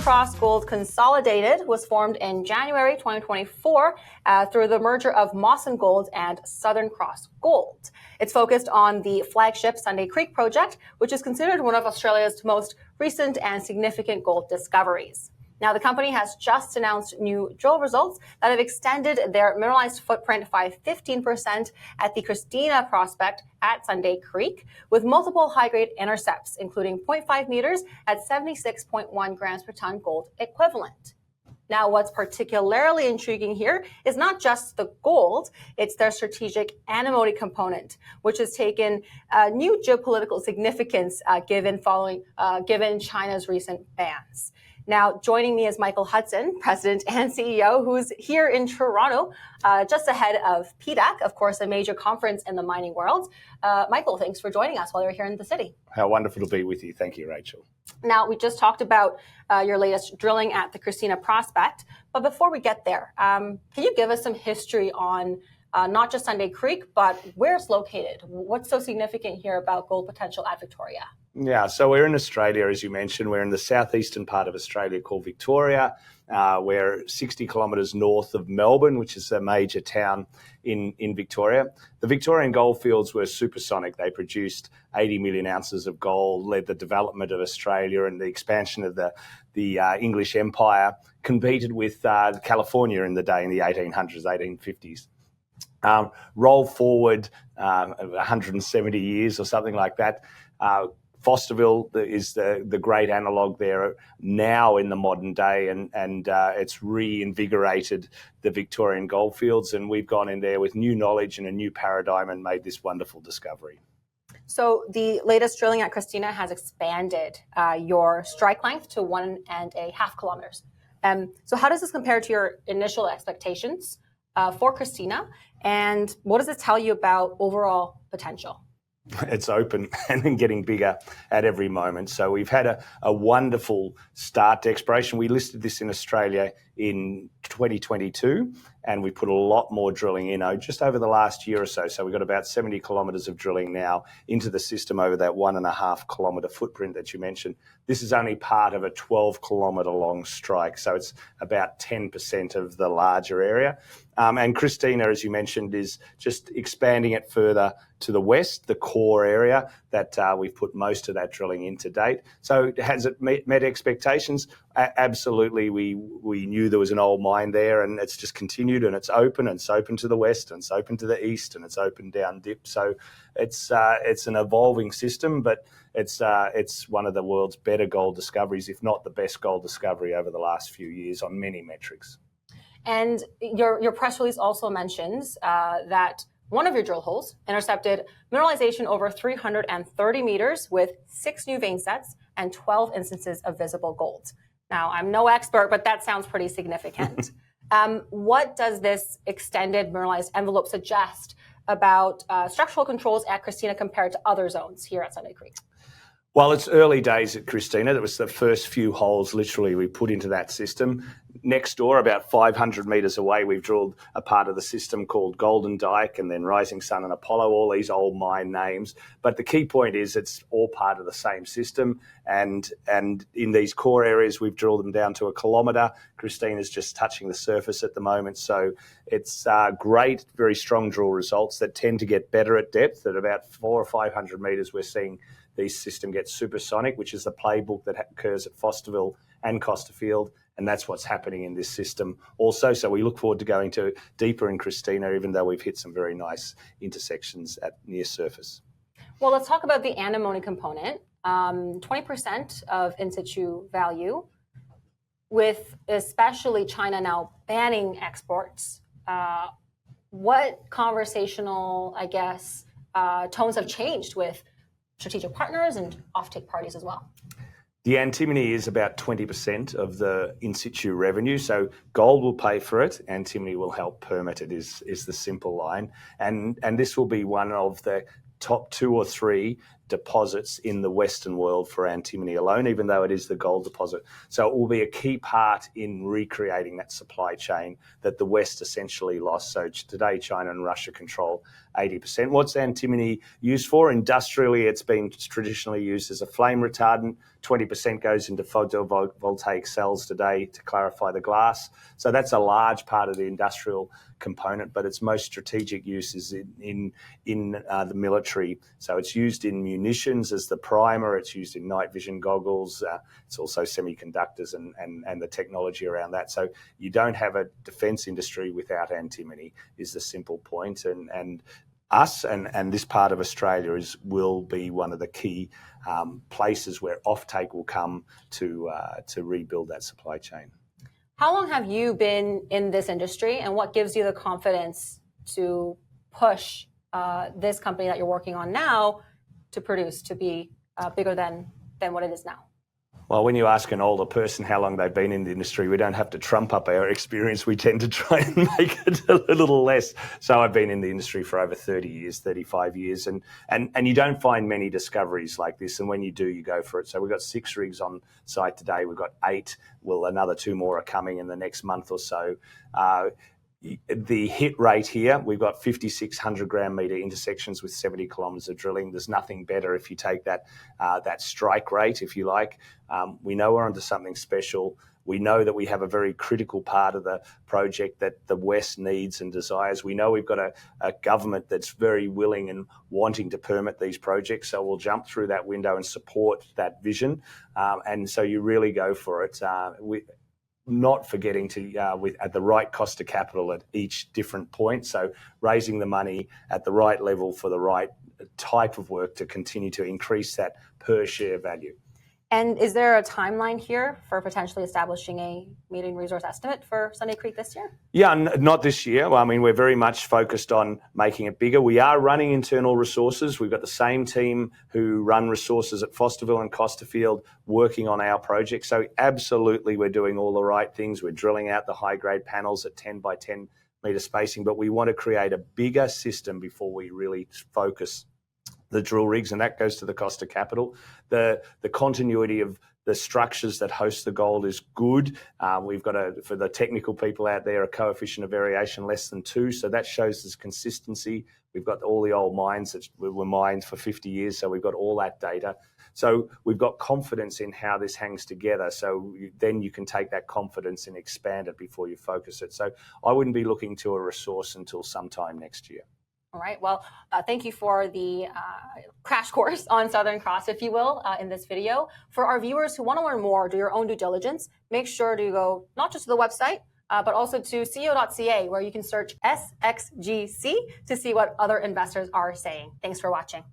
Cross Gold Consolidated was formed in January 2024 through the merger of Mawson Gold and Southern Cross Gold. It's focused on the flagship Sunday Creek project, which is considered one of Australia's most recent and significant gold discoveries. Now, the company has just announced new drill results that have extended their mineralized footprint by 15% at the Christina prospect at Sunday Creek, with multiple high-grade intercepts, including 0.5 meters at 76.1 grams per ton gold equivalent. Now, what's particularly intriguing here is not just the gold, it's their strategic antimony component, which has taken new geopolitical significance given China's recent bans. Now, joining me is Michael Hudson, President and CEO, who's here in Toronto, just ahead of PDAC, of course, a major conference in the mining world. Michael, thanks for joining us while you're here in the city. How wonderful to be with you. Thank you, Rachel. Now, we just talked about your latest drilling at the Christina prospect, but before we get there, can you give us some history on not just Sunday Creek, but where it's located? What's so significant here about gold potential at Victoria? Yeah, so we're in Australia, as you mentioned. We're in the southeastern part of Australia called Victoria. We're 60 kilometres north of Melbourne, which is a major town in Victoria. The Victorian goldfields were supersonic. They produced 80 million ounces of gold, led the development of Australia and the expansion of the English Empire, competed with California in the 1800s, 1850s. Roll forward 170 years or something like that. Fosterville is the great analogue there now in the modern day, and it's reinvigorated the Victorian goldfields, and we've gone in there with new knowledge and a new paradigm and made this wonderful discovery. So the latest drilling at Christina has expanded your strike length to 1.5 kilometers. So how does this compare to your initial expectations for Christina, and what does it tell you about overall potential? It's open and getting bigger at every moment. So we've had a wonderful start to exploration. We listed this in Australia in 2022, and we put a lot more drilling in just over the last year or so. So we've got about 70 kilometres of drilling now into the system over that 1.5 kilometre footprint that you mentioned. This is only part of a 12 kilometre long strike, so it's about 10% of the larger area. And Christina, as you mentioned, is just expanding it further to the west, the core area that we've put most of that drilling in to date. So has it met expectations? Absolutely. We knew there was an old mine there, and it's just continued, and it's open to the west, and it's open to the east, and it's open down dip. So it's an evolving system, but it's one of the world's better gold discoveries, if not the best gold discovery over the last few years on many metrics. And your press release also mentions that one of your drill holes intercepted mineralization over 330 meters with 6 new vein sets and 12 instances of visible gold. Now, I'm no expert, but that sounds pretty significant. What does this extended mineralized envelope suggest about structural controls at Christina compared to other zones here at Sunday Creek? Well, it's early days at Christina. That was the first few holes literally we put into that system. Next door, about 500 metres away, we've drilled a part of the system called Golden Dyke and then Rising Sun and Apollo, all these old mine names. But the key point is it's all part of the same system. And in these core areas, we've drilled them down to 1 kilometre. Christina's just touching the surface at the moment. So it's great, very strong drill results that tend to get better at depth. At about 400 or 500 metres, we're seeing these system get supersonic, which is the playbook that occurs at Fosterville and Costerfield, and that's what's happening in this system also. So we look forward to going to deeper in Christina, even though we've hit some very nice intersections at near surface. Well, let's talk about the antimony component. 20% of in situ value, with especially China now banning exports. What conversational, tones have changed with strategic partners and offtake parties as well? The antimony is about 20% of the in situ revenue. So gold will pay for it, antimony will help permit it is the simple line. And this will be one of the top 2 or 3 deposits in the Western world for antimony alone, even though it is the gold deposit. So it will be a key part in recreating that supply chain that the West essentially lost. So today, China and Russia control 80%. What's antimony used for? Industrially, it's been traditionally used as a flame retardant. 20% goes into photovoltaic cells today to clarify the glass. So that's a large part of the industrial component, but its most strategic use is in the military. So it's used in munitions as the primer. It's used in night vision goggles. It's also semiconductors and the technology around that. So you don't have a defense industry without antimony is the simple point. And us and this part of Australia will be one of the key places where offtake will come to rebuild that supply chain. How long have you been in this industry, and what gives you the confidence to push this company that you're working on now to produce to be bigger than what it is now? Well, when you ask an older person how long they've been in the industry, we don't have to trump up our experience. We tend to try and make it a little less. So I've been in the industry for over 30 years, 35 years, and you don't find many discoveries like this. And when you do, you go for it. So we've got 6 rigs on site today. We've got 8. Well, another 2 more are coming in the next month or so. The hit rate here, we've got 5,600 gram metre intersections with 70 kilometres of drilling. There's nothing better if you take that strike rate, if you like. We know we're onto something special. We know that we have a very critical part of the project that the West needs and desires. We know we've got a government that's very willing and wanting to permit these projects. So we'll jump through that window and support that vision. And so you really go for it. Not forgetting to at the right cost of capital at each different point. So raising the money at the right level for the right type of work to continue to increase that per share value. And is there a timeline here for potentially establishing a maiden resource estimate for Sunday Creek this year? Yeah, not this year. Well, I mean, we're very much focused on making it bigger. We are running internal resources. We've got the same team who run resources at Fosterville and Costerfield working on our project. So absolutely, we're doing all the right things. We're drilling out the high-grade panels at 10 by 10 metre spacing, but we want to create a bigger system before we really focus the drill rigs, and that goes to the cost of capital. The continuity of the structures that host the gold is good. We've got for the technical people out there, a coefficient of variation less than 2, so that shows this consistency. We've got all the old mines that were mined for 50 years, so we've got all that data. So we've got confidence in how this hangs together, so then you can take that confidence and expand it before you focus it. So I wouldn't be looking to a resource until sometime next year. All right. Well, thank you for the crash course on Southern Cross, if you will, in this video. For our viewers who want to learn more, do your own due diligence, make sure to go not just to the website, but also to CEO.CA, where you can search SXGC to see what other investors are saying. Thanks for watching.